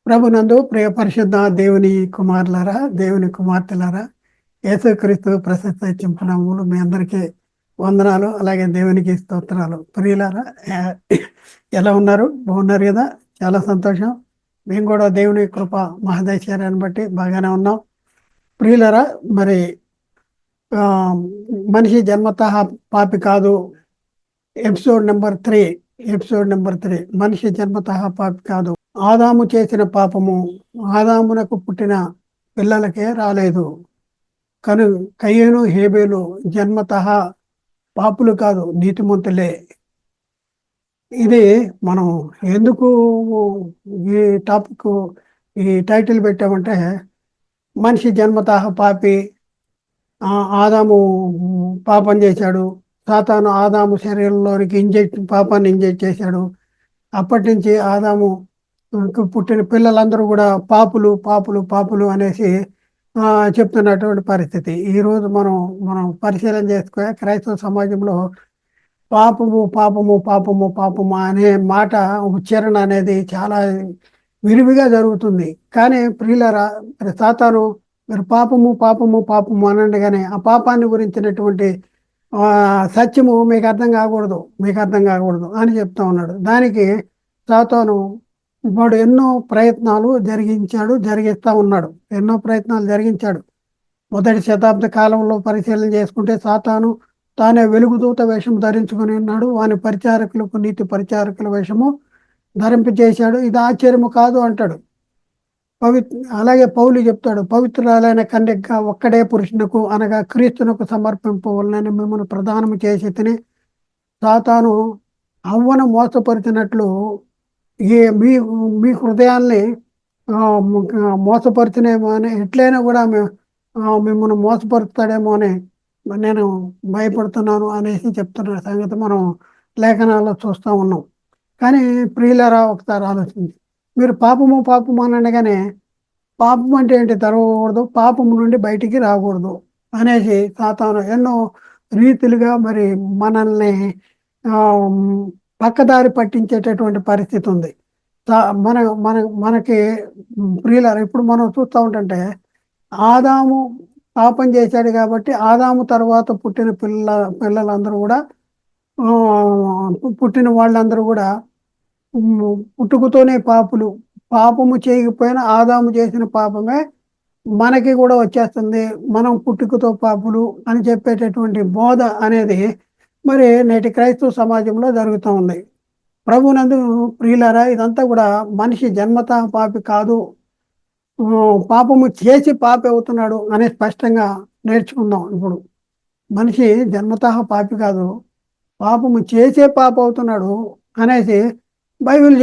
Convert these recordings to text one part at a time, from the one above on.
ప్రభునందు ప్రియ పరిశుద్ధ దేవుని కుమారులారా, దేవుని కుమార్తెలారా, యేసుక్రీస్తు ప్రశస్త చింపనామములు మీ అందరికీ వందనాలు. అలాగే దేవునికి స్తోత్రాలు. ప్రియులారా, ఎలా ఉన్నారు? బాగున్నారు కదా? చాలా సంతోషం. మేము కూడా దేవుని కృప మహదైశ్వర్యాన్ని బట్టి బాగానే ఉన్నాం. ప్రియులారా, మరి ఆ, మనిషి జన్మతః పాపి కాదు. ఎపిసోడ్ నెంబర్ 3 మనిషి జన్మతః పాపి కాదు. ఆదాము చేసిన పాపము ఆదామునకు పుట్టిన పిల్లలకే రాలేదు. కను కయ్యను హేబేలు జన్మతః పాపులు కాదు, నీతిమంతులే. ఇది మనం ఎందుకు ఈ టాపిక్ ఈ టైటిల్ పెట్టామంటే, మనిషి జన్మతః పాపి. ఆదాము పాపం చేశాడు. సాతాను ఆదాము శరీరంలోనికి పాపాన్ని ఇంజెక్ట్ చేశాడు. అప్పటి నుంచి ఆదాము పుట్టిన పిల్లలందరూ కూడా పాపులు పాపులు పాపులు అనేసి చెప్తున్నటువంటి పరిస్థితి. ఈరోజు మనం పరిశీలన చేసుకునే క్రైస్తవ సమాజంలో పాపము పాపము పాపము పాపము అనే మాట ఉచ్చారణ అనేది చాలా విరివిగా జరుగుతుంది. కానీ ప్రియులరా, మరి సాతాను మీరు పాపము పాపము పాపము అనండి, కానీ ఆ పాపాన్ని గురించినటువంటి సత్యము మీకు అర్థం కాకూడదు అని చెప్తా ఉన్నాడు. దానికి సాతాను వాడు ఎన్నో ప్రయత్నాలు జరిగిస్తా ఉన్నాడు. మొదటి శతాబ్ద కాలంలో పరిశీలన చేసుకుంటే సాతాను తానే వెలుగుదూత వేషం ధరించుకుని ఉన్నాడు. వాని పరిచారకులకు నీతి పరిచారకుల వేషము ధరింపజేశాడు. ఇది ఆశ్చర్యము కాదు అంటాడు. అలాగే పౌలు చెప్తాడు, పవిత్రురాలైన కన్యక ఒక్కడే పురుషునకు అనగా క్రీస్తునకు సమర్పింపవలనని మిమ్మల్ని ప్రదానము చేసి తిని సాతాను అవ్వను మోసపరిచినట్లు మీ మీ హృదయాల్ని మోసపరిచినేమో అని, ఎట్లయినా కూడా మిమ్మల్ని మోసపరుస్తాడేమో అని నేను భయపడుతున్నాను అనేసి చెప్తున్న సంగతి మనం లేఖనాల్లో చూస్తూ ఉన్నాం. కానీ ప్రియులారా, ఒకసారి ఆలోచించి మీరు పాపము పాపము అనగానే పాపం అంటే ఏంటి తెరవకూడదు, పాపము నుండి బయటికి రాకూడదు అనేసి సాతాను ఎన్నో రీతిలుగా మరి మనల్ని పక్కదారి పట్టించేటటువంటి పరిస్థితి ఉంది. మనకి ప్రియులారా, ఇప్పుడు మనం చూస్తూ ఉంటుంటే ఆదాము పాపం చేశాడు కాబట్టి ఆదాము తర్వాత పిల్లలందరూ కూడా పుట్టిన వాళ్ళందరూ కూడా పుట్టుకతోనే పాపులు. పాపము చేయకపోయినా ఆదాము చేసిన పాపమే మనకి కూడా వచ్చేస్తుంది, మనం పుట్టుకతో పాపులు అని చెప్పేటటువంటి బోధ అనేది మరి నేటి క్రైస్తవ సమాజంలో జరుగుతూ ఉంది. ప్రభునందు ప్రియులారా, ఇదంతా కూడా మనిషి జన్మతః పాపి కాదు, పాపము చేసి పాపి అవుతున్నాడు అని స్పష్టంగా నేర్చుకుందాం. ఇప్పుడు మనిషి జన్మతః పాపి కాదు, పాపము చేసే పాప అవుతున్నాడు అనేసి బైబిల్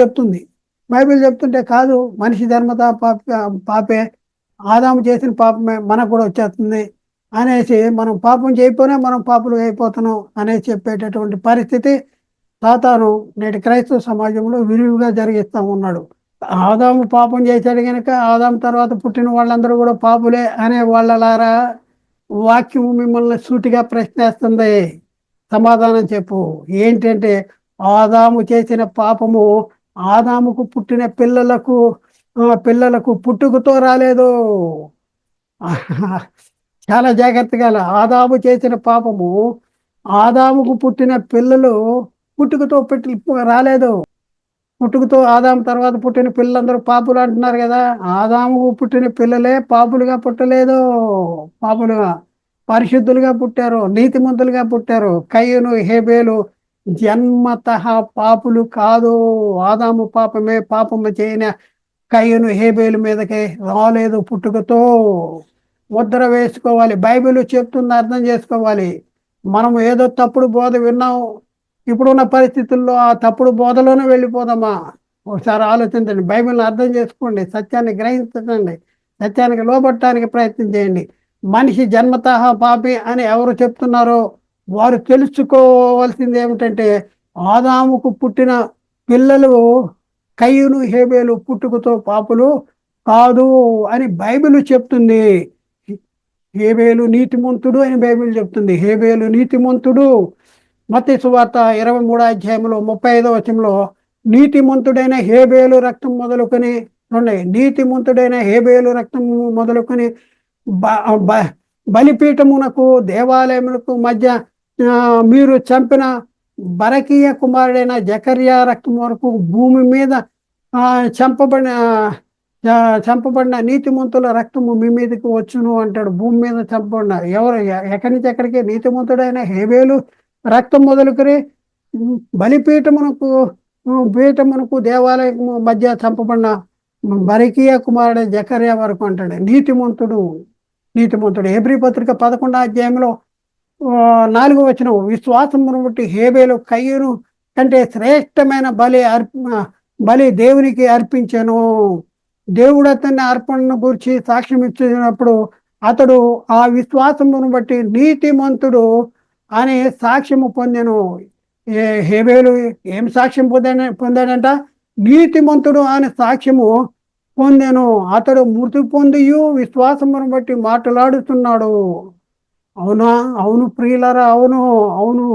చెప్తుంటే కాదు, మనిషి జన్మతః పాపే, ఆదాము చేసిన పాపమే మనకు కూడా వచ్చేస్తుంది అనేసి మనం పాపం చేయకపోయినా మనం పాపులు అయిపోతున్నాం అనేసి చెప్పేటటువంటి పరిస్థితి సాతాను నేటి క్రైస్తవ సమాజంలో విరివిగా జరిగిస్తూ ఉన్నాడు. ఆదాము పాపం చేశాడు కనుక ఆదాము తర్వాత పుట్టిన వాళ్ళందరూ కూడా పాపులే అనే వాళ్ళలారా, వాక్యము మిమ్మల్ని సూటిగా ప్రశ్నిస్తుంది. సమాధానం చెప్పు. ఏంటంటే, ఆదాము చేసిన పాపము ఆదాముకు పుట్టిన పిల్లలకు పుట్టుకతో రాలేదు. చాలా జాగ్రత్తగా, ఆదాము చేసిన పాపము ఆదాముకు పుట్టిన పిల్లలు పుట్టుకతో రాలేదు. పుట్టుకతో ఆదాము తర్వాత పుట్టిన పిల్లలందరూ పాపులు అంటున్నారు కదా, ఆదాముకు పుట్టిన పిల్లలే పాపులుగా పుట్టలేదు. పాపులుగా పరిశుద్ధులుగా పుట్టారు, నీతిమంతులుగా పుట్టారు. కయ్యను హేబేలు జన్మతః పాపులు కాదు. ఆదాము పాపమే, పాపము చేయన కయ్యను హేబేలు మీదకే రాలేదు పుట్టుకతో. ముద్ర వేసుకోవాలి. బైబిల్ చెప్తుంది, అర్థం చేసుకోవాలి. మనం ఏదో తప్పుడు బోధ విన్నాం, ఇప్పుడున్న పరిస్థితుల్లో ఆ తప్పుడు బోధలోనే వెళ్ళిపోదామా? ఒకసారి ఆలోచించండి, బైబిల్ని అర్థం చేసుకోండి, సత్యాన్ని గ్రహించండి, సత్యానికి లోబట్టడానికి ప్రయత్నం చేయండి. మనిషి జన్మతః పాపి అని ఎవరు చెప్తున్నారో వారు తెలుసుకోవాల్సింది ఏమిటంటే, ఆదాముకు పుట్టిన పిల్లలు కయ్యూను హేబేలు పుట్టుకతో పాపులు కాదు అని బైబిల్ చెప్తుంది. హేబేలు నీతిమంతుడు అని బైబిల్ చెప్తుంది. హేబేలు నీతిమంతుడు. మత్తయి సువార్త 23వ అధ్యాయంలో 35వ వచనంలో నీతిమంతుడైన హేబేలు రక్తం మొదలుకొని చూడండి, నీతిమంతుడైన హేబేలు రక్తము మొదలుకొని బ- బ- బలిపీఠమునకు దేవాలయములకు మధ్య మీరు చంపిన బరకీయ కుమారుడైన జకర్యా రక్తం వరకు భూమి మీద ఆ, చంపబడిన చంపబడిన నీతిమంతుల రక్తము మీ మీదకి వచ్చును అంటాడు. భూమి మీద చంపబడిన ఎవరు ఎక్కడి నుంచి ఎక్కడికి? నీతిమంతుడైన హేబేలు రక్తం మొదలుకొని బలిపీఠమునకు పీఠమునకు దేవాలయము మధ్య చంపబడిన బరకీయ కుమారుడు జకర్యా వరకు అంటాడు. నీతిమంతుడు, నీతిమంతుడు. హెబ్రీ పత్రిక 11వ అధ్యాయంలో 4వ వచనం, విశ్వాసమును బట్టి హేబేలు కయ్యూను కంటే శ్రేష్టమైన బలి దేవునికి అర్పించాను. దేవుడు అతన్ని అర్పణను గురించి సాక్ష్యం ఇచ్చినప్పుడు అతడు ఆ విశ్వాసమును బట్టి నీతిమంతుడు అని సాక్ష్యము పొందెను. హేబేలు ఏం సాక్ష్యం పొందాడంట? నీతిమంతుడు అని సాక్ష్యము పొందెను. అతడు మృతి పొందియు విశ్వాసమును బట్టి మాట్లాడుతున్నాడు. అవునా? అవును ప్రియులరా, అవును, అవును.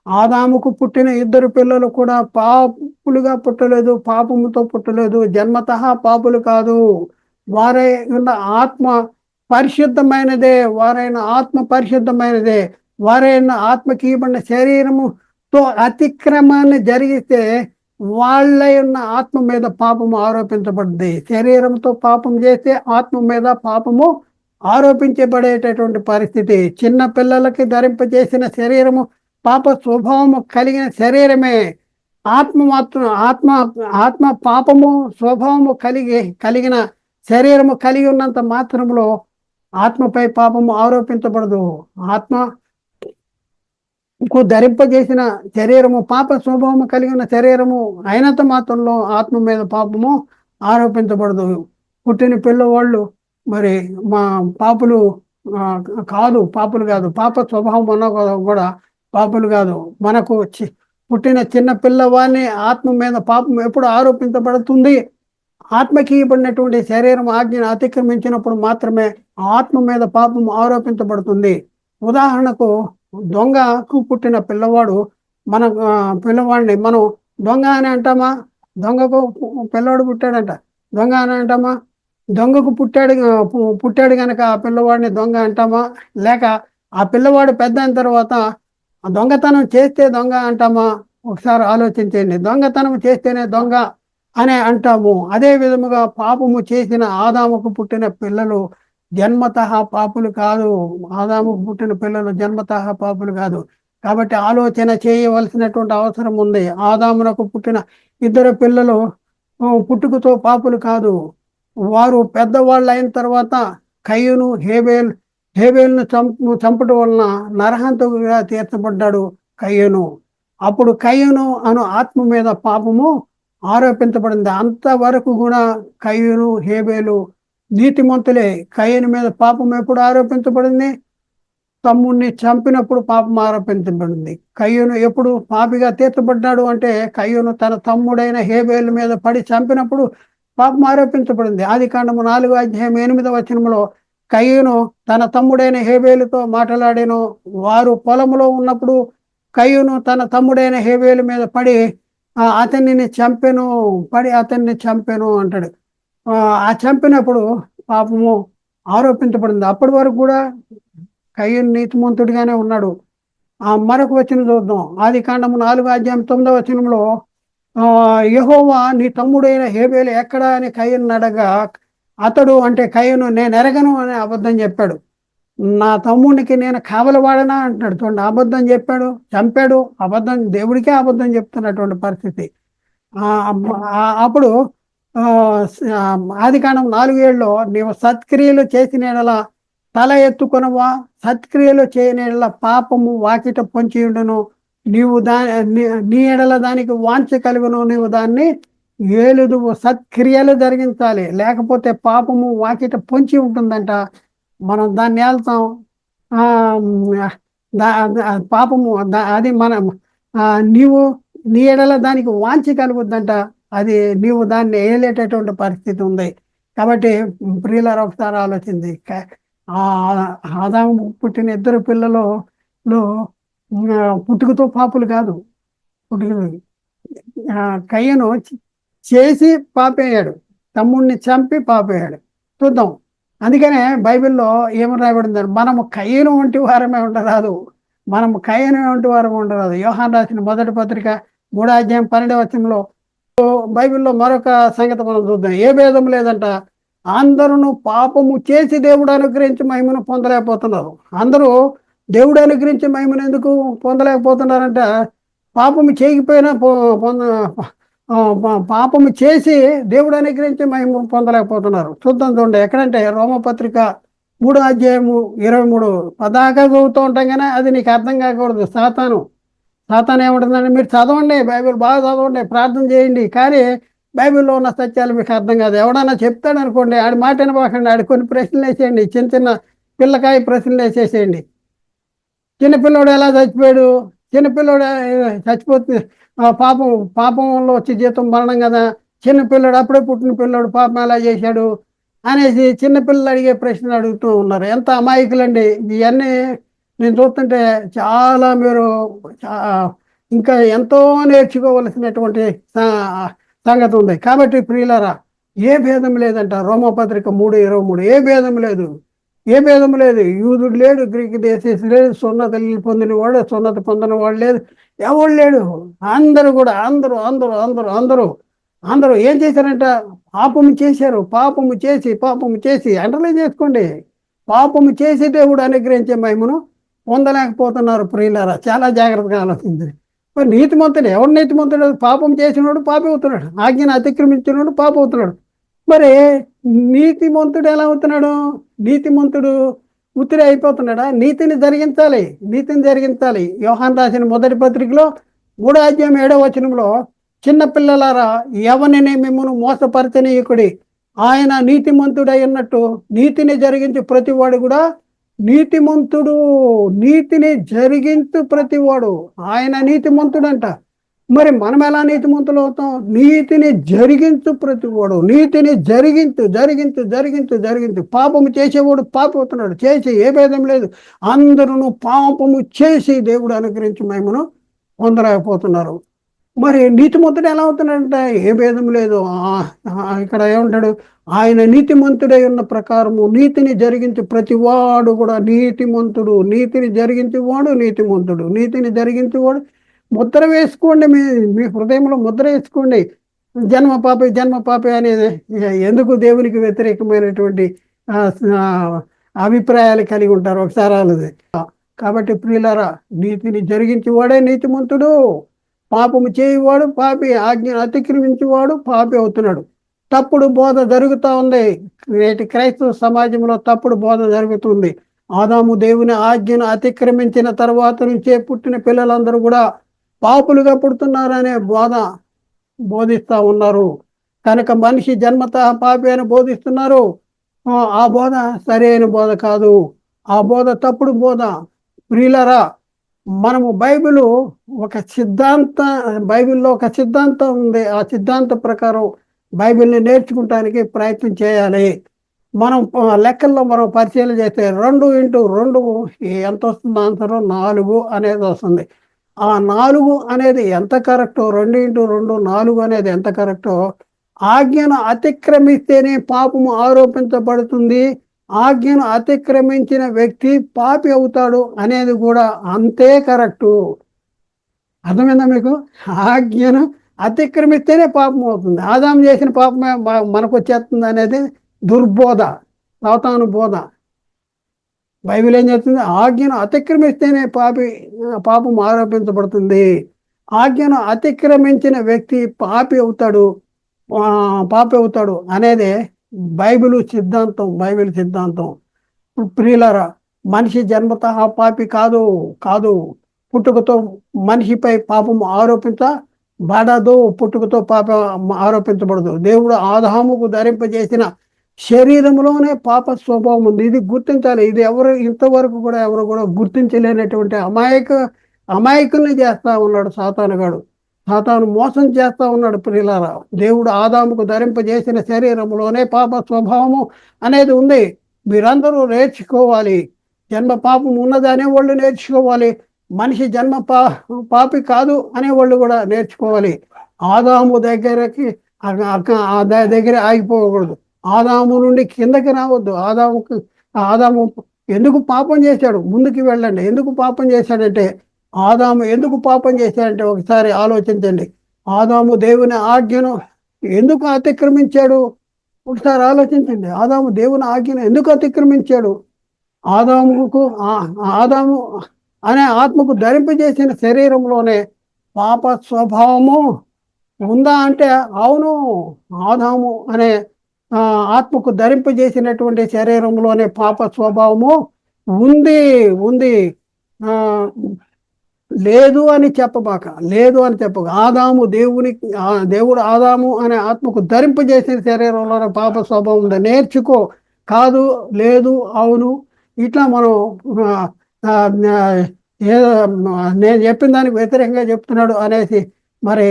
ఆదాముకు పుట్టిన 2 పిల్లలు కూడా పాపులుగా పుట్టలేదు, పాపముతో పుట్టలేదు, జన్మతః పాపులు కాదు. వారై ఉన్న ఆత్మ పరిశుద్ధమైనదే, వారైన ఆత్మ పరిశుద్ధమైనదే. వారైన ఆత్మకి ఇవ్వబడిన శరీరముతో అతిక్రమాన్ని జరిగితే వాళ్ళ ఉన్న ఆత్మ మీద పాపము ఆరోపించబడింది. శరీరంతో పాపం చేస్తే ఆత్మ మీద పాపము ఆరోపించబడేటటువంటి పరిస్థితి. చిన్న పిల్లలకి ధరింపజేసిన శరీరము పాప స్వభావము కలిగిన శరీరమే. ఆత్మ మాత్రం ఆత్మ పాపము స్వభావము కలిగిన శరీరము కలిగి ఉన్నంత మాత్రంలో ఆత్మపై పాపము ఆరోపించబడదు. ఆత్మకు ధరింపజేసిన శరీరము పాప స్వభావము కలిగిన శరీరము అయినంత మాత్రంలో ఆత్మ మీద పాపము ఆరోపించబడదు. పుట్టిన పిల్లవాళ్ళు మరి మా పాపులు పాపులు కాదు, పాప స్వభావం ఉన్న కూడా పాపులు కాదు. మనకు పుట్టిన చిన్న పిల్లవాడిని ఆత్మ మీద పాపం ఎప్పుడు ఆరోపించబడుతుంది? ఆత్మకి ఇవ్వబడినటువంటి శరీరం ఆజ్ఞను అతిక్రమించినప్పుడు మాత్రమే ఆత్మ మీద పాపం ఆరోపించబడుతుంది. ఉదాహరణకు, దొంగకు పుట్టిన పిల్లవాడు మన పిల్లవాడిని మనం దొంగ అని అంటామా? దొంగకు పిల్లవాడు పుట్టాడంట, దొంగ అని అంటామా? దొంగకు పుట్టాడు కనుక ఆ పిల్లవాడిని దొంగ అంటామా? లేక ఆ పిల్లవాడు పెద్ద అయిన తర్వాత దొంగతనం చేస్తే దొంగ అంటామా? ఒకసారి ఆలోచించండి. దొంగతనం చేస్తేనే దొంగ అని అంటాము. అదే విధముగా పాపము చేసిన ఆదాముకు పుట్టిన పిల్లలు జన్మతః పాపులు కాదు. ఆదాముకు పుట్టిన పిల్లలు జన్మతః పాపులు కాదు. కాబట్టి ఆలోచన చేయవలసినటువంటి అవసరం ఉంది. ఆదామునకు పుట్టిన 2 పిల్లలు పుట్టుకతో పాపులు కాదు. వారు పెద్దవాళ్ళు అయిన తర్వాత కయ్యూను హేబేలును చంపడం వలన నరహంతకుగా తీర్చబడ్డాడు కయ్యూను. అప్పుడు కయ్యూను అను ఆత్మ మీద పాపము ఆరోపించబడింది. అంతవరకు కూడా కయ్యూను హేబేలు నీతిమంతులే. కయ్యూను మీద పాపం ఎప్పుడు ఆరోపించబడింది? తమ్ముడిని చంపినప్పుడు పాపం ఆరోపించబడింది. కయ్యూను ఎప్పుడు పాపిగా తీర్చబడ్డాడు అంటే కయ్యూను తన తమ్ముడైన హేబేలు మీద పడి చంపినప్పుడు పాపం ఆరోపించబడింది. ఆదికాండము 4వ అధ్యాయం 8వ వచనంలో కయ్యూను తన తమ్ముడైన హేబేలుతో మాట్లాడాను. వారు పొలంలో ఉన్నప్పుడు కయ్యూను తన తమ్ముడైన హేబేలు మీద పడి అతన్ని చంపెను అంటాడు. ఆ చంపినప్పుడు పాపము ఆరోపించబడింది. అప్పటి వరకు కూడా కయ్యూను నీతిమంతుడిగానే ఉన్నాడు. మరొక వచనం చూద్దాం. ఆదికాండము 4వ అధ్యాయం 9వ వచనంలో యెహోవా నీ తమ్ముడైన హేబేలు ఎక్కడా అని కయ్యూను అడగా అతడు అంటే కయ్యూను నేను ఎరగను అని అబద్ధం చెప్పాడు. నా తమ్ముడికి నేను కావలవాడనా అంటున్నాడు. చూడండి, అబద్ధం చెప్పాడు, చంపాడు. అబద్ధం, దేవుడికే అబద్ధం చెప్తున్నటువంటి పరిస్థితి. అప్పుడు ఆదికాండం 4:7లో నీవు సత్క్రియలు చేసిన ఎడల తల ఎత్తుకొనవా, సత్క్రియలు చేయని ఎడల పాపము వాకిట పొంచి ఉండును, నీవు నీ ఎడల దానికి వాంఛ కలుగును, నీవు దాన్ని ఏలుదువు. సత్క్రియలు జరిగించాలి, లేకపోతే పాపము వాకిట పొంచి ఉంటుందంట. మనం దాన్ని ఏళ్తాం. పాపము అది నీవు నీ ఎడల దానికి వాంఛ కలుగుద్దంట. అది నీవు దాన్ని ఏలేటటువంటి పరిస్థితి ఉంది. కాబట్టి ప్రియులారా, ఒకసారి ఆలోచింది. ఆదాము పుట్టిన 2 పిల్లలు పుట్టుకతో పాపులు కాదు. పుట్టుక కయ్యను చేసి పాపేయాడు. తమ్ముడిని చంపి పాపేయాడు. చూద్దాం. అందుకనే బైబిల్లో ఏమని రాయబడింది, మనము కయ్యను వంటి వారమే ఉండరాదు, మనము కయ్యను వంటి వారమే ఉండరాదు. యోహాను రాసిన మొదటి పత్రిక 3:12 బైబిల్లో మరొక సంగతి మనం చూద్దాం. ఏ భేదం లేదంట. అందరూ పాపము చేసి దేవుడు అనుగ్రహించి మహిమను పొందలేకపోతున్నారు. అందరూ దేవుడు అనుగ్రహించి మహిమను ఎందుకు పొందలేకపోతున్నారంట? పాపము చేయకపోయినా పాపము చేసి దేవుడు అనుగ్రహించి మహిమ పొందలేకపోతున్నారు. చూద్దాం, చూడండి. ఎక్కడంటే రోమపత్రిక 3:23 పదాకా చదువుతూ ఉంటాం కానీ అది నీకు అర్థం కాకూడదు. సాతాను ఏమంటుందంటే, మీరు చదవండి, బైబిల్ బాగా చదవండి, ప్రార్థన చేయండి, కానీ బైబిల్లో ఉన్న సత్యాలు మీకు అర్థం కాదు. ఎవడన్నా చెప్తాడు అనుకోండి, ఆడి మాట వినబాకండి, ఆడి కొన్ని ప్రశ్నలు వేసేయండి, చిన్న చిన్న పిల్లకాయ ప్రశ్నలు వేసేసేయండి. చిన్నపిల్లడు ఎలా చచ్చిపోయాడు, చిన్నపిల్లడు చచ్చిపోతుంది, పాపంలో వచ్చి జీతం మరణం కదా, చిన్నపిల్లడు అప్పుడే పుట్టిన పిల్లడు పాపం ఎలా చేశాడు అనేసి చిన్నపిల్లలు అడిగే ప్రశ్నలు అడుగుతూ ఉన్నారు. ఎంత అమాయకులండి. ఇవన్నీ నేను చూస్తుంటే చాలా మీరు ఇంకా ఎంతో నేర్చుకోవలసినటువంటి సంగతి ఉంది. కాబట్టి ప్రియులారా, ఏ భేదం లేదంట. రోమపత్రిక 3:23 ఏ భేదం లేదు, ఏ భేదం లేదు. యూదుడు లేడు, గ్రీకు దేశీయుడు లేదు, సున్నతి పొందిన వాడు, సున్నతి పొందిన వాడు లేదు, ఎవడు లేడు. అందరూ కూడా అందరూ అందరూ అందరూ అందరూ అందరూ ఏం చేశారంట? పాపము చేశారు. పాపము చేసి అండర్లైన్ చేసుకోండి. పాపము చేసి దేవుడు అనుగ్రహించే మహిమను పొందలేకపోతున్నారు. ప్రియులారా, చాలా జాగ్రత్తగా ఆలోచించింది. మరి నీతిమంతుడు ఎవడు? నీతిమంతుడు పాపం చేసినోడు పాపి అవుతున్నాడు, ఆజ్ఞను అతిక్రమించినోడు పాపి అవుతున్నాడు. మరి నీతిమంతుడు ఎలా అవుతున్నాడు? నీతిమంతుడు ఉత్తిరి అయిపోతున్నాడా? నీతిని జరిగించాలి. యోహాను రాసిన మొదటి పత్రికలో 3:7 చిన్నపిల్లలారా, ఎవరిని మిమ్మల్ని మోసపరచనీయకుడి, ఆయన నీతిమంతుడై ఉన్నట్టు నీతిని జరిగించి ప్రతివాడు కూడా నీతిమంతుడు. నీతిని జరిగించు ప్రతివాడు ఆయన నీతిమంతుడంట. మరి మనం ఎలా నీతిమంతులు అవుతాం? నీతిని జరిగించు ప్రతివాడు. నీతిని జరిగించు. పాపము చేసేవాడు పాపి అవుతున్నాడు. చేసి ఏ భేదం లేదు. అందరూ పాపము చేసి దేవుడు అనుగ్రహించి మహిమను పొందలేకపోతున్నారు. మరి నీతిమంతుడు ఎలా అవుతున్నాడంటే ఏ భేదం లేదు. ఇక్కడ ఏమంటాడు? ఆయన నీతిమంతుడై ఉన్న ప్రకారము నీతిని జరిగించి ప్రతివాడు కూడా నీతిమంతుడు. నీతిని జరిగించేవాడు. ముద్ర వేసుకోండి, మీ హృదయంలో ముద్ర వేసుకోండి. జన్మ పాపి అనేది ఎందుకు దేవునికి వ్యతిరేకమైనటువంటి అభిప్రాయాలు కలిగి ఉంటారు ఒకసారి వాళ్ళది. కాబట్టి ప్రియులారా, నీతిని జరిగించేవాడే నీతిమంతుడు. పాపము చేయవాడు పాపి, ఆజ్ఞను అతిక్రమించేవాడు పాపి అవుతున్నాడు. తప్పుడు బోధ జరుగుతూ ఉంది. నేటి క్రైస్తవ సమాజంలో తప్పుడు బోధ జరుగుతుంది. ఆదాము దేవుని ఆజ్ఞను అతిక్రమించిన తర్వాత నుంచే పుట్టిన పిల్లలందరూ కూడా పాపులుగా పుడుతున్నారనే బోధిస్తూ ఉన్నారు. కనుక మనిషి జన్మతః పాపి అని బోధిస్తున్నారు. ఆ బోధ సరైన బోధ కాదు. ఆ బోధ తప్పుడు బోధ. ప్రియులారా, మనము బైబిల్లో ఒక సిద్ధాంతం ఉంది. ఆ సిద్ధాంతం ప్రకారం బైబిల్ని నేర్చుకుంటానికి ప్రయత్నం చేయాలి. మనం లెక్కల్లో మనం పరిశీలన చేస్తే 2x2 ఎంత వస్తుంది? ఆన్సర్ 4 అనేది వస్తుంది. ఆ 4 అనేది ఎంత కరెక్టో, 2x2 4 అనేది ఎంత కరెక్టో, ఆజ్ఞను అతిక్రమిస్తేనే పాపము ఆరోపించబడుతుంది, ఆజ్ఞను అతిక్రమించిన వ్యక్తి పాపి అవుతాడు అనేది కూడా అంతే కరెక్టు. అర్థమైందా మీకు? ఆజ్ఞను అతిక్రమిస్తేనే పాపం అవుతుంది. ఆదాము చేసిన పాపమే మనకు వచ్చేస్తుంది అనేది దుర్బోధ, సాతాను బోధ. బైబిల్ ఏం చెప్తుంది? ఆజ్ఞను అతిక్రమిస్తేనే పాపం ఆరోపించబడుతుంది. ఆజ్ఞను అతిక్రమించిన వ్యక్తి పాపి అవుతాడు అనేది బైబిల్ సిద్ధాంతం. ప్రియులారా, మనిషి జన్మతః పాపి కాదు. పుట్టుకతో మనిషిపై పాపం ఆరోపించబడదు. పుట్టుకతో పాపం ఆరోపించబడదు. దేవుడు ఆదాముకు ధరింపజేసిన శరీరంలోనే పాప స్వభావం ఉంది. ఇది గుర్తించాలి. ఇది ఇంతవరకు కూడా ఎవరు కూడా గుర్తించలేనటువంటి అమాయకుల్ని చేస్తా ఉన్నాడు సాతాను మోసం చేస్తా ఉన్నాడు. ప్రియులారా, దేవుడు ఆదాముకు ధరింపజేసిన శరీరంలోనే పాప స్వభావము అనేది ఉంది. మీరందరూ నేర్చుకోవాలి. జన్మ పాపం ఉన్నది అనేవాళ్ళు నేర్చుకోవాలి. మనిషి జన్మ పాపి కాదు అనేవాళ్ళు కూడా నేర్చుకోవాలి. ఆదాము దగ్గరికి దగ్గర ఆగిపోకూడదు. ఆదాము నుండి కిందకి రావద్దు. ఆదాము ఎందుకు పాపం చేశాడు, ముందుకు వెళ్ళండి. ఎందుకు పాపం చేశాడంటే, ఆదాము ఎందుకు పాపం చేశాడంటే ఒకసారి ఆలోచించండి. ఆదాము దేవుని ఆజ్ఞను ఎందుకు అతిక్రమించాడు? ఒకసారి ఆలోచించండి. ఆదాము దేవుని ఆజ్ఞను ఎందుకు అతిక్రమించాడు? ఆదాముకు ఆదాము అనే ఆత్మకు ధరింపజేసిన శరీరంలోనే పాప స్వభావము ఉందా అంటే అవును. ఆదాము అనే ఆత్మకు ధరింపజేసినటువంటి శరీరంలోనే పాప స్వభావము ఉంది ఉంది. లేదు అని చెప్పబాక, లేదు అని చెప్పక. దేవుడు ఆదాము అనే ఆత్మకు ధరింపజేసిన శరీరంలోనే పాప స్వభావం ఉంది. నేర్చుకో. కాదు, లేదు, అవును, ఇట్లా మనం ఏదో నేను చెప్పిన దానికి వ్యతిరేకంగా చెప్తున్నాడు అనేసి మరి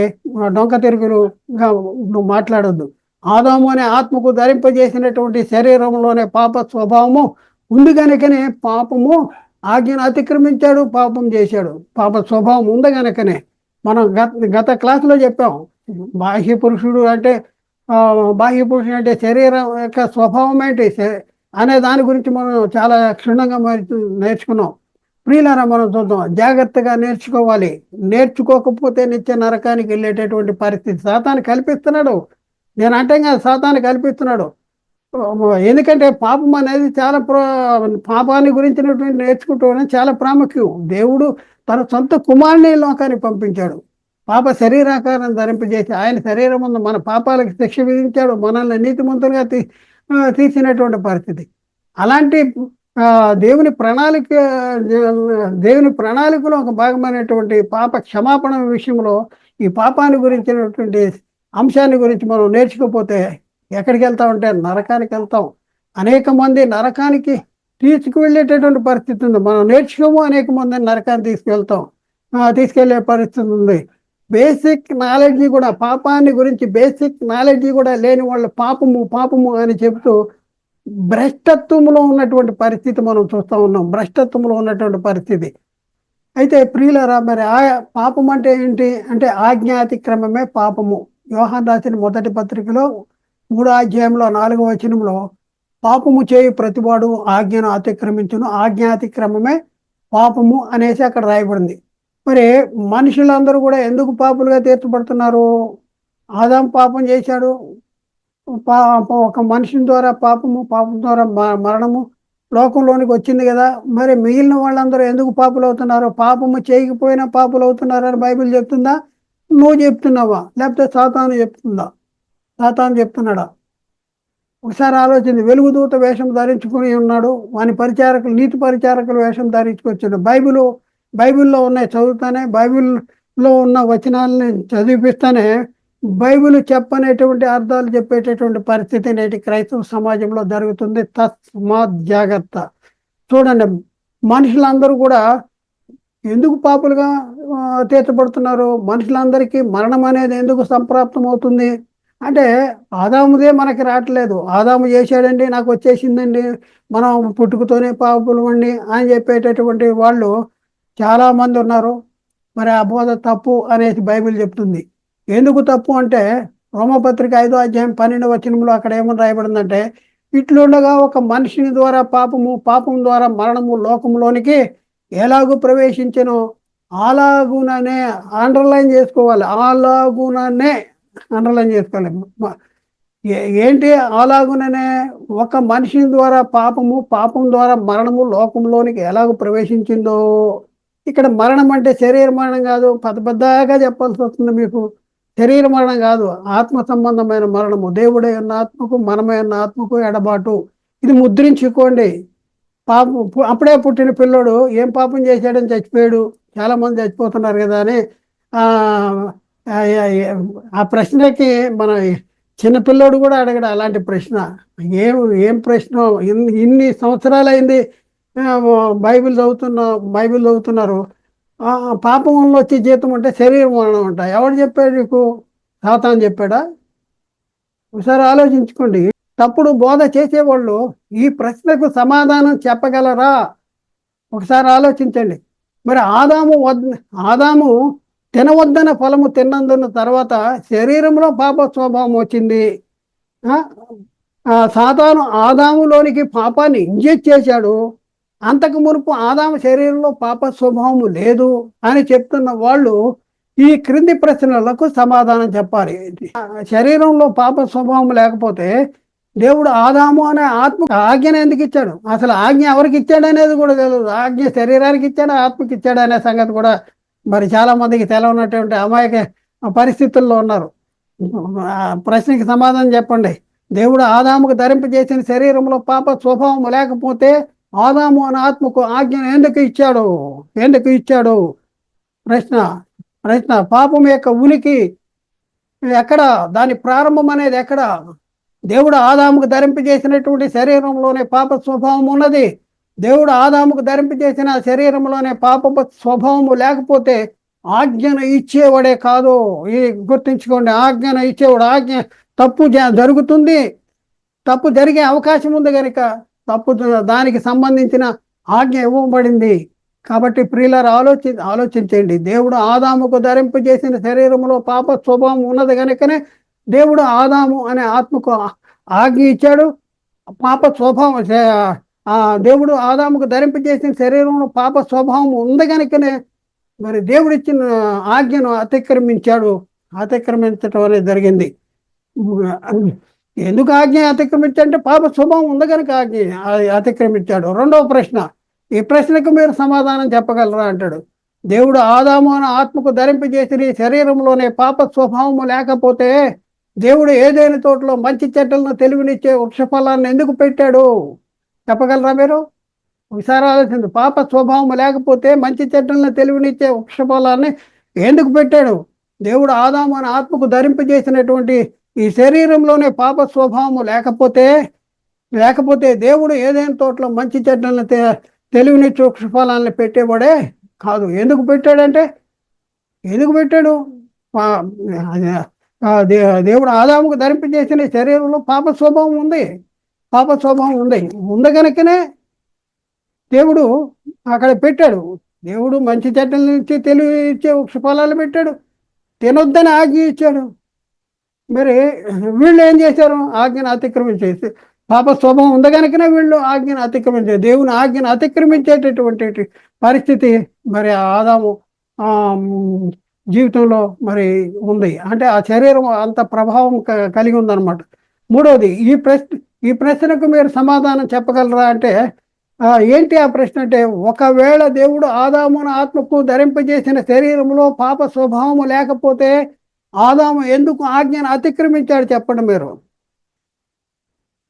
డొంక తిరుగులుగా నువ్వు మాట్లాడొద్దు. ఆదాము అనే ఆత్మకు ధరింపజేసినటువంటి శరీరంలోనే పాప స్వభావము ఉంది కనుకనే పాపము ఆజ్ఞను అతిక్రమించాడు, పాపం చేశాడు. పాప స్వభావం ఉంది కనుకనే మనం గత క్లాసులో చెప్పాం. బాహ్య పురుషుడు అంటే బాహ్య పురుషుడు అంటే శరీరం యొక్క స్వభావం ఏంటి అనే దాని గురించి మనం చాలా క్షుణ్ణంగా నేర్చుకున్నాం. ప్రియులారా, మనం చూద్దాం. జాగ్రత్తగా నేర్చుకోవాలి. నేర్చుకోకపోతే నిత్య నరకానికి వెళ్ళేటటువంటి పరిస్థితి సాతాను కల్పిస్తున్నాడు. నేను అంటే సాతాను కల్పిస్తున్నాడు. ఎందుకంటే పాపం అనేది చాలా పాపాన్ని గురించినటువంటి నేర్చుకుంటూ చాలా ప్రాముఖ్యం. దేవుడు తన సొంత కుమారుని లోకానికి పంపించాడు. పాప శరీరాకారాన్ని ధరింపజేసి ఆయన శరీరం ముందు మన పాపాలకు శిక్ష విధించాడు. మనల్ని నీతిమంతులుగా తీసినటువంటి పరిస్థితి. అలాంటి దేవుని ప్రణాళికలో ఒక భాగమైనటువంటి పాప క్షమాపణ విషయంలో ఈ పాపాన్ని గురించినటువంటి అంశాన్ని గురించి మనం నేర్చుకోకపోతే ఎక్కడికి వెళ్తామంటే నరకానికి వెళ్తాం. అనేక మంది నరకానికి తీసుకువెళ్ళేటటువంటి పరిస్థితి ఉంది. మనం నేర్చుకోము, అనేక మందిని నరకాన్ని తీసుకెళ్లే పరిస్థితి ఉంది. బేసిక్ నాలెడ్జీ కూడా, పాపాన్ని గురించి బేసిక్ నాలెడ్జీ కూడా లేని వాళ్ళు పాపము అని చెబుతూ భ్రష్టత్వంలో ఉన్నటువంటి పరిస్థితి మనం చూస్తూ ఉన్నాం. భ్రష్టత్వంలో ఉన్నటువంటి పరిస్థితి. అయితే ప్రియులారా, మరి పాపం అంటే ఏంటి అంటే ఆజ్ఞాతిక్రమమే పాపము. యోహాను రాసిన మొదటి పత్రికలో 3వ అధ్యాయంలో 4వ వచనంలో పాపము చేయు ప్రతివాడు ఆజ్ఞను అతిక్రమించును, ఆజ్ఞాతిక్రమమే పాపము అనేసి అక్కడ రాయబడింది. మరి మనుషులందరూ కూడా ఎందుకు పాపులుగా తీర్చబడుతున్నారు? ఆదాము పాపం చేశాడు. ఒక మనిషిని ద్వారా పాపం ద్వారా మరణము లోకంలోనికి వచ్చింది కదా. మరి మిగిలిన వాళ్ళందరూ ఎందుకు పాపులు అవుతున్నారు? పాపము చేయకపోయినా పాపులు అవుతున్నారని బైబిల్ చెప్తుందా? నువ్వు చెప్తున్నావా? లేకపోతే సాతాను చెప్తున్నాడా? ఒకసారి ఆలోచించి. వెలుగుదూత వేషం ధరించుకుని ఉన్నాడు. వాని పరిచారకులు, నీతి పరిచారకుల వేషం ధరించుకొచ్చాడు. బైబిల్లో ఉన్నాయి, చదువుతానే. బైబిల్లో ఉన్న వచనాలని చదివిపిస్తానే బైబిల్ చెప్పనేటువంటి అర్థాలు చెప్పేటటువంటి పరిస్థితి నేటి క్రైస్తవ సమాజంలో జరుగుతుంది. తస్మాత్ జాగ్రత్త. చూడండి, మనుషులందరూ కూడా ఎందుకు పాపులుగా తీర్చబడుతున్నారు? మనుషులందరికీ మరణం అనేది ఎందుకు సంప్రాప్తం అవుతుంది అంటే ఆదాముదే మనకి రావట్లేదు. ఆదాము చేశాడండి, నాకు వచ్చేసిందండి, మనం పుట్టుకతోనే పాపులు అండి అని చెప్పేటటువంటి వాళ్ళు చాలామంది ఉన్నారు. మరి ఆ బోధ తప్పు అనేసి బైబిల్ చెప్తుంది. ఎందుకు తప్పు అంటే రోమపత్రిక 5వ అధ్యాయం 12వ వచనంలో అక్కడ ఏమని రాయబడిందంటే, ఇట్లుండగా ఒక మనిషిని ద్వారా పాపం ద్వారా మరణము లోకంలోనికి ఎలాగూ ప్రవేశించను, అలాగుననే అండర్లైన్ చేసుకోవాలి. అలాగుననే అండర్లైన్ చేసుకోవాలి. ఏంటి అలాగుననే? ఒక మనిషిని ద్వారా పాపం ద్వారా మరణము లోకంలోనికి ఎలాగో ప్రవేశించిందో. ఇక్కడ మరణం అంటే శరీర మరణం కాదు. పెద్దగా చెప్పాల్సి వస్తుంది మీకు. శరీర మరణం కాదు, ఆత్మ సంబంధమైన మరణము. దేవుడే ఉన్న ఆత్మకు, మనమే ఉన్న ఆత్మకు ఎడబాటు. ఇది ముద్రించుకోండి. అప్పుడే పుట్టిన పిల్లోడు ఏం పాపం చేశాడని చచ్చిపోయాడు. చాలా మంది చచ్చిపోతున్నారు కదా అని ఆ ప్రశ్నకి మన చిన్నపిల్లోడు కూడా అడగడు అలాంటి ప్రశ్న. ఏం ప్రశ్న? ఇన్ని సంవత్సరాలు అయింది బైబిల్ చదువుతున్నారు. పాపం వల్ల వచ్చే జీతం అంటే శరీరం మరణం అంట. ఎవడు చెప్పాడు నీకు? సాతాను చెప్పాడా? ఒకసారి ఆలోచించుకోండి. తప్పుడు బోధ చేసేవాళ్ళు ఈ ప్రశ్నకు సమాధానం చెప్పగలరా? ఒకసారి ఆలోచించండి. మరి ఆదాము తినవద్దన ఫలము తిన్నందున తర్వాత శరీరంలో పాప స్వభావం వచ్చింది. సాతాను ఆదాములోనికి పాపాన్ని ఇంజెక్ట్ చేశాడు. అంతకు మునుపు ఆదాము శరీరంలో పాప స్వభావము లేదు అని చెప్తున్న వాళ్ళు ఈ క్రింది ప్రశ్నలకు సమాధానం చెప్పాలి. శరీరంలో పాప స్వభావం లేకపోతే దేవుడు ఆదాము అనే ఆత్మకు ఆజ్ఞను ఎందుకు ఇచ్చాడు? అసలు ఆజ్ఞ ఎవరికి ఇచ్చాడు అనేది కూడా తెలియదు. ఆజ్ఞ శరీరానికి ఇచ్చాడు, ఆత్మకి ఇచ్చాడు అనే సంగతి కూడా మరి చాలా మందికి తెలవనటువంటి అమాయక పరిస్థితుల్లో ఉన్నారు. ప్రశ్నకి సమాధానం చెప్పండి. దేవుడు ఆదాముకు ధరింపజేసిన శరీరంలో పాప స్వభావం లేకపోతే ఆదాము అనే ఆత్మకు ఆజ్ఞను ఎందుకు ఇచ్చాడు? ఎందుకు ఇచ్చాడు? ప్రశ్న పాపం యొక్క ఉనికి ఎక్కడ? దాని ప్రారంభం అనేది ఎక్కడ? దేవుడు ఆదాముకు ధరింపజేసినటువంటి శరీరంలోనే పాప స్వభావం ఉన్నది. దేవుడు ఆదాముకు ధరింపజేసిన శరీరంలోనే పాప స్వభావము లేకపోతే ఆజ్ఞను ఇచ్చేవాడే కాదు. ఈ గుర్తుంచుకోండి, ఆజ్ఞను ఇచ్చేవాడు. ఆజ్ఞ తప్పు జరుగుతుంది, తప్పు జరిగే అవకాశం ఉంది కనుక దానికి సంబంధించిన ఆజ్ఞ ఇవ్వబడింది. కాబట్టి ప్రియులారా ఆలోచించండి. దేవుడు ఆదాముకు ధరింపజేసిన శరీరంలో పాప స్వభావం ఉన్నది కనుకనే దేవుడు ఆదాము అనే ఆత్మకు ఆజ్ఞ ఇచ్చాడు. పాప స్వభావం దేవుడు ఆదాముకు ధరింపజేసిన శరీరంలో పాప స్వభావం ఉంది కనుకనే మరి దేవుడు ఇచ్చిన ఆజ్ఞను అతిక్రమించడం అనేది జరిగింది. ఎందుకు ఆజ్ఞ అతిక్రమించాడంటే పాప స్వభావం ఉంది కనుక ఆజ్ఞ అతిక్రమించాడు. రెండవ ప్రశ్న, ఈ ప్రశ్నకు మీరు సమాధానం చెప్పగలరా అంటాడు. దేవుడు ఆదాము అనే ఆత్మకు ధరింపజేసిన శరీరంలోనే పాప స్వభావము లేకపోతే దేవుడు ఏదైనా తోటలో మంచి చెట్లను తెలివినిచ్చే వృక్షఫలాన్ని ఎందుకు పెట్టాడు? చెప్పగలరా మీరు? ఒకసారి ఆలోచించండి. పాప స్వభావం లేకపోతే మంచి చెట్లను తెలివినిచ్చే వృక్షఫలాన్ని ఎందుకు పెట్టాడు? దేవుడు ఆదాము అనే ఆత్మకు ధరింపజేసినటువంటి ఈ శరీరంలోనే పాప స్వభావము లేకపోతే దేవుడు ఏదైనా తోటలో మంచి చెట్లను తెలివినిచ్చే వృక్షఫలాన్ని పెట్టేవాడే కాదు. ఎందుకు పెట్టాడు? దేవుడు ఆదాముకు ధరింపజేసిన శరీరంలో పాప స్వభావం ఉంది కనుకనే దేవుడు అక్కడ పెట్టాడు. దేవుడు మంచి చెట్ల నుంచి తెలివి ఇచ్చే వృక్షఫలాలు పెట్టాడు, తినొద్దని ఆజ్ఞ ఇచ్చాడు. మరి వీళ్ళు ఏం చేశారు? ఆజ్ఞను అతిక్రమించేసి పాప స్వభావం ఉంది కనుకనే వీళ్ళు ఆజ్ఞను అతిక్రమించారు. దేవుని ఆజ్ఞను అతిక్రమించేటటువంటి పరిస్థితి మరి ఆదాము జీవితంలో మరి ఉంది. అంటే ఆ శరీరం అంత ప్రభావం కలిగి ఉందన్నమాట. మూడవది, ఈ ప్రశ్నకు మీరు సమాధానం చెప్పగలరా అంటే ఏంటి ఆ ప్రశ్న అంటే, ఒకవేళ దేవుడు ఆదామును ఆత్మకు ధరింపజేసిన శరీరంలో పాప స్వభావము లేకపోతే ఆదాము ఎందుకు ఆజ్ఞను అతిక్రమించాడు? చెప్పండి మీరు.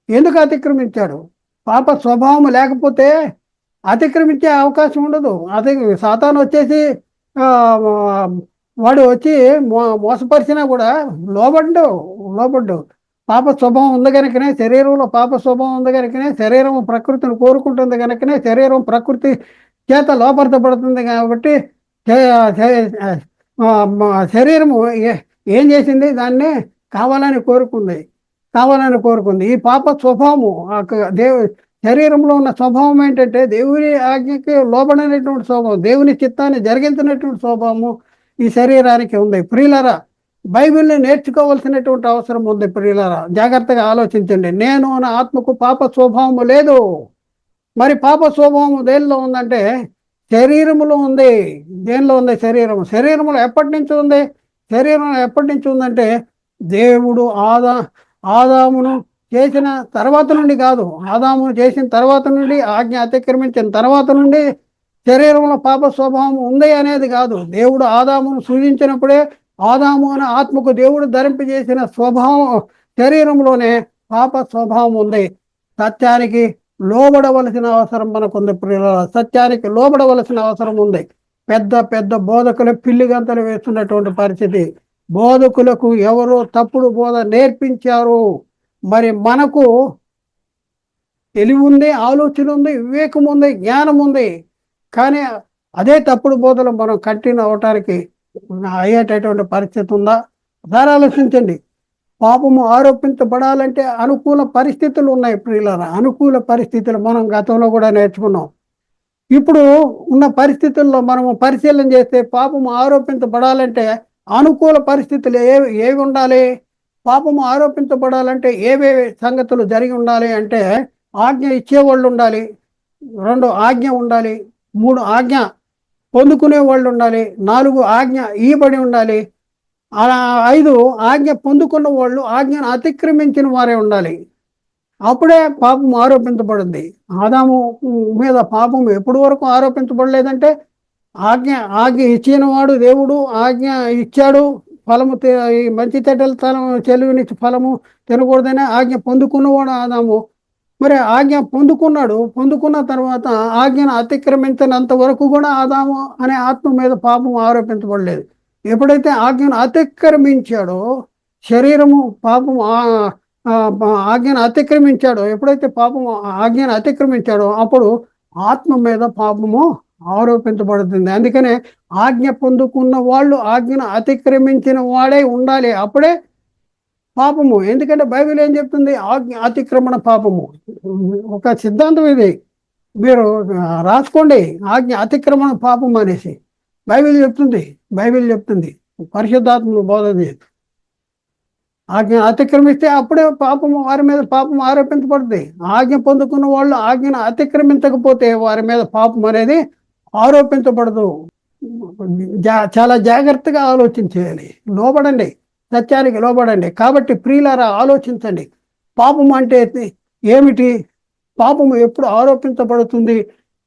ఎందుకు అతిక్రమించాడు? పాప స్వభావం లేకపోతే అతిక్రమించే అవకాశం ఉండదు. సాతాను వచ్చేసి వాడు వచ్చి మోసపరిచినా కూడా లోబడ్డు. పాప స్వభావం ఉంది కనుకనే, శరీరంలో పాప స్వభావం ఉంది కనుకనే, శరీరం ప్రకృతిని కోరుకుంటుంది కనుకనే, శరీరం ప్రకృతి చేత లోపరచబడుతుంది కాబట్టి శరీరము ఏం చేసింది? దాన్ని కావాలని కోరుకుంది. ఈ పాప స్వభావము శరీరంలో ఉన్న స్వభావం ఏంటంటే దేవుని ఆజ్ఞకి లోబడినటువంటి స్వభావం, దేవుని చిత్తాన్ని జరిగించినటువంటి స్వభావము ఈ శరీరానికి ఉంది. ప్రియులారా, బైబిల్ని నేర్చుకోవాల్సినటువంటి అవసరం ఉంది. ప్రియులారా, జాగ్రత్తగా ఆలోచించండి. నేను నా ఆత్మకు పాప స్వభావము లేదు. మరి పాప స్వభావము దేనిలో ఉందంటే శరీరములో ఉంది. దేనిలో ఉంది? శరీరములో ఎప్పటి నుంచి ఉంది? శరీరంలో ఎప్పటి నుంచి ఉందంటే దేవుడు ఆదామును చేసిన తర్వాత నుండి కాదు, ఆదామును చేసిన తర్వాత నుండి, ఆజ్ఞ అతిక్రమించిన తర్వాత నుండి శరీరంలో పాప స్వభావం ఉంది అనేది కాదు. దేవుడు ఆదామును సృజించినప్పుడే ఆదాము అనే ఆత్మకు దేవుడు ధరింపజేసిన స్వభావం శరీరంలోనే పాప స్వభావం ఉంది. సత్యానికి లోబడవలసిన అవసరం మనకుంది. సత్యానికి లోబడవలసిన అవసరం ఉంది. పెద్ద బోధకులు పిల్లిగంతలు వేస్తున్నటువంటి పరిస్థితి. బోధకులకు ఎవరో తప్పుడు బోధ నేర్పించారు. మరి మనకు తెలివి ఉంది, ఆలోచన ఉంది, వివేకం ఉంది, జ్ఞానం ఉంది. కానీ అదే తప్పుడు బోధలు మనం కంటిన్యూ అవటానికి అయ్యేటటువంటి పరిస్థితి ఉందా? ఒకసారి ఆలోచించండి. పాపము ఆరోపించబడాలంటే అనుకూల పరిస్థితులు ఉన్నాయి ప్రియులారా. అనుకూల పరిస్థితులు మనం గతంలో కూడా నేర్చుకున్నాం. ఇప్పుడు ఉన్న పరిస్థితుల్లో మనము పరిశీలన చేస్తే పాపము ఆరోపించబడాలంటే అనుకూల పరిస్థితులు ఏవి ఉండాలి? పాపము ఆరోపించబడాలంటే ఏవేవి సంగతులు జరిగి ఉండాలి అంటే, ఆజ్ఞ ఇచ్చేవాళ్ళు ఉండాలి, 2 ఆజ్ఞ ఉండాలి, 3 ఆజ్ఞ పొందుకునే వాళ్ళు ఉండాలి, 4 ఆజ్ఞ ఇయ్యబడి ఉండాలి, అలా 5 ఆజ్ఞ పొందుకున్న వాళ్ళు ఆజ్ఞను అతిక్రమించిన వారే ఉండాలి. అప్పుడే పాపం ఆరోపించబడింది. ఆదాము మీద పాపం ఎప్పటి వరకు ఆరోపించబడలేదంటే, ఆజ్ఞ ఆజ్ఞ ఇచ్చిన వాడు దేవుడు, ఆజ్ఞ ఇచ్చాడు, ఫలము ఈ మంచి చెడ్డల తెలివినిచ్చి ఫలము తినకూడదని ఆజ్ఞ పొందుకున్నవాడు ఆదాము. మరి ఆజ్ఞ పొందుకున్నాడు, పొందుకున్న తర్వాత ఆజ్ఞను అతిక్రమించినంత వరకు కూడా ఆదాము అనే ఆత్మ మీద పాపం ఆరోపించబడలేదు. ఎప్పుడైతే ఆజ్ఞను అతిక్రమించాడో, శరీరము పాపం ఆజ్ఞను అతిక్రమించాడో, ఎప్పుడైతే పాపం ఆజ్ఞను అతిక్రమించాడో అప్పుడు ఆత్మ మీద పాపము ఆరోపించబడుతుంది. అందుకనే ఆజ్ఞ పొందుకున్న వాళ్ళు ఆజ్ఞను అతిక్రమించిన వాడే ఉండాలి, అప్పుడే పాపము. ఎందుకంటే బైబిల్ ఏం చెప్తుంది? ఆజ్ఞ అతిక్రమణ పాపము. ఒక సిద్ధాంతం ఇది, మీరు రాసుకోండి, ఆజ్ఞ అతిక్రమణ పాపం అనేసి బైబిల్ చెప్తుంది, పరిశుద్ధాత్మను బోధ చేస్తుంది. ఆజ్ఞ అతిక్రమిస్తే అప్పుడే పాపము, వారి మీద పాపం ఆరోపించబడుతుంది. ఆజ్ఞ పొందుకున్న వాళ్ళు ఆజ్ఞను అతిక్రమించకపోతే వారి మీద పాపం అనేది ఆరోపించబడదు. చాలా జాగ్రత్తగా ఆలోచించేయాలి. లోబడండి, సత్యానికి లోబడండి. కాబట్టి ప్రియులారా ఆలోచించండి, పాపం అంటే ఏమిటి, పాపము ఎప్పుడు ఆరోపించబడుతుంది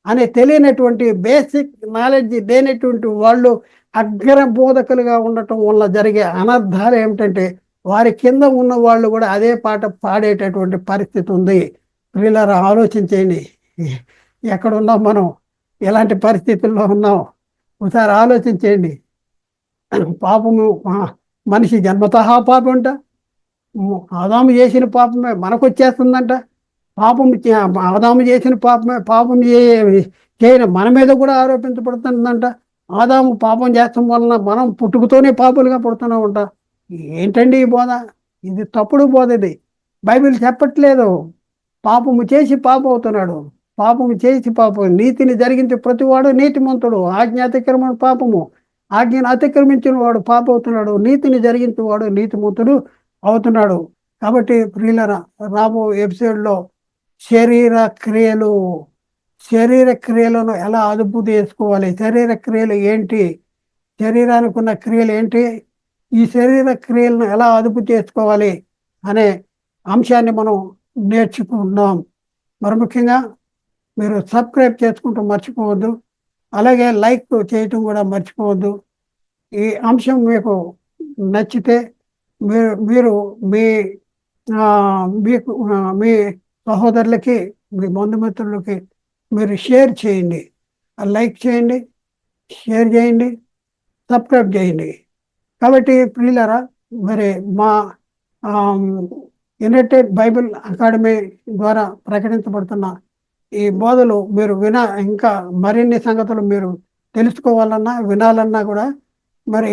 అనే తెలియనటువంటి బేసిక్ నాలెడ్జ్ లేనటువంటి వాళ్ళు అగ్ర బోధకులుగా ఉండటం వల్ల జరిగే అనర్థాలు ఏమిటంటే, వారి కింద ఉన్న వాళ్ళు కూడా అదే పాట పాడేటటువంటి పరిస్థితి ఉంది. ప్రియులారా ఆలోచించేయండి, ఎక్కడున్నాం మనం, ఎలాంటి పరిస్థితుల్లో ఉన్నాం ఒకసారి ఆలోచించేయండి. పాపము మనిషి జన్మతః పాపం అంట, ఆదాము చేసిన పాపమే మనకు వచ్చేస్తుందంట. ఆదాము చేసిన పాపమే పాపం చేయని మన మీద కూడా ఆరోపించబడుతుందంట. ఆదాము పాపం చేస్తాం వలన మనం పుట్టుకతోనే పాపులుగా పుడుతున్నామంట. ఏంటండి ఈ బోధ? ఇది తప్పుడు బోధ. ఇది బైబిల్ చెప్పట్లేదు. పాపము చేసి పాపం అవుతున్నాడు, పాపము చేసి పాపం. నీతిని జరిగించే ప్రతివాడు నీతిమంతుడు. ఆజ్ఞ అతిక్రమణ పాపము, ఆజ్ఞను అతిక్రమించిన వాడు పాప అవుతున్నాడు, నీతిని జరిగించిన వాడు నీతిమంతుడు అవుతున్నాడు. కాబట్టి ప్రియులరా, రాబో ఎపిసోడ్లో శరీర క్రియలను ఎలా అదుపు చేసుకోవాలి, శరీర క్రియలు ఏంటి, శరీరానికి ఉన్న క్రియలు ఏంటి, ఈ శరీర క్రియలను ఎలా అదుపు చేసుకోవాలి అనే అంశాన్ని మనం నేర్చుకుంటున్నాం. మరి ముఖ్యంగా మీరు సబ్స్క్రైబ్ చేసుకుంటూ మర్చిపోవద్దు, అలాగే లైక్ చేయటం కూడా మర్చిపోవద్దు. ఈ అంశం మీకు నచ్చితే మీరు మీ సహోదరులకి, మీ బంధుమిత్రులకి మీరు షేర్ చేయండి, లైక్ చేయండి, షేర్ చేయండి, సబ్స్క్రైబ్ చేయండి. కాబట్టి ప్రియులారా, మరి మా యునైటెడ్ బైబిల్ అకాడమీ ద్వారా ప్రకటించబడుతున్న ఈ బోధలు మీరు ఇంకా మరిన్ని సంగతులు మీరు తెలుసుకోవాలన్నా వినాలన్నా కూడా మరి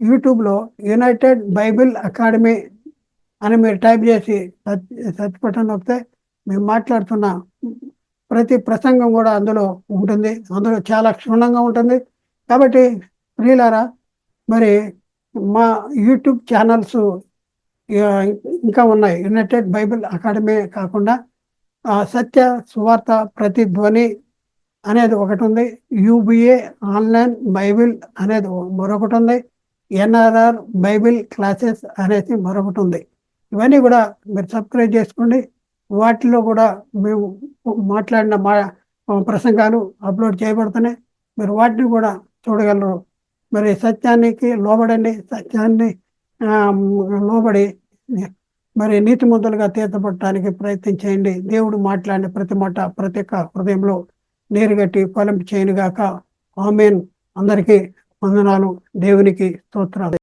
యూట్యూబ్లో యునైటెడ్ బైబిల్ అకాడమీ అని మీరు టైప్ చేసి సెర్చ్ బటన్ నొక్కితే మేము మాట్లాడుతున్న ప్రతి ప్రసంగం కూడా అందులో ఉంటుంది. అందులో చాలా క్షుణ్ణంగా ఉంటుంది. కాబట్టి ప్రియులారా, మరి మా యూట్యూబ్ ఛానల్స్ ఇంకా ఉన్నాయి. యునైటెడ్ బైబిల్ అకాడమీ కాకుండా సత్య సువార్త ప్రతిధ్వని అనేది ఒకటి ఉంది, యూబిఏ ఆన్లైన్ బైబిల్ అనేది మరొకటి ఉంది, ఎన్ఆర్ఆర్ బైబిల్ క్లాసెస్ అనేది మరొకటి ఉంది. ఇవన్నీ కూడా మీరు సబ్స్క్రైబ్ చేసుకోండి. వాటిలో కూడా మేము మాట్లాడిన ప్రసంగాలు అప్లోడ్ చేయబడుతున్నాయి, మీరు వాటిని కూడా చూడగలరు. మరి సత్యానికి లోబడండి, సత్యాన్ని లోబడి మరి నీతిమంతులుగా తీర్చబడటానికి ప్రయత్నం చేయండి. దేవుడు మాట్లాడిన ప్రతి మాట ప్రతి ఒక్క హృదయంలో నీరుగట్టి ఫలం చేయనుగాక. ఆమేన్. అందరికీ వందనాలు. దేవునికి స్తోత్రాలు.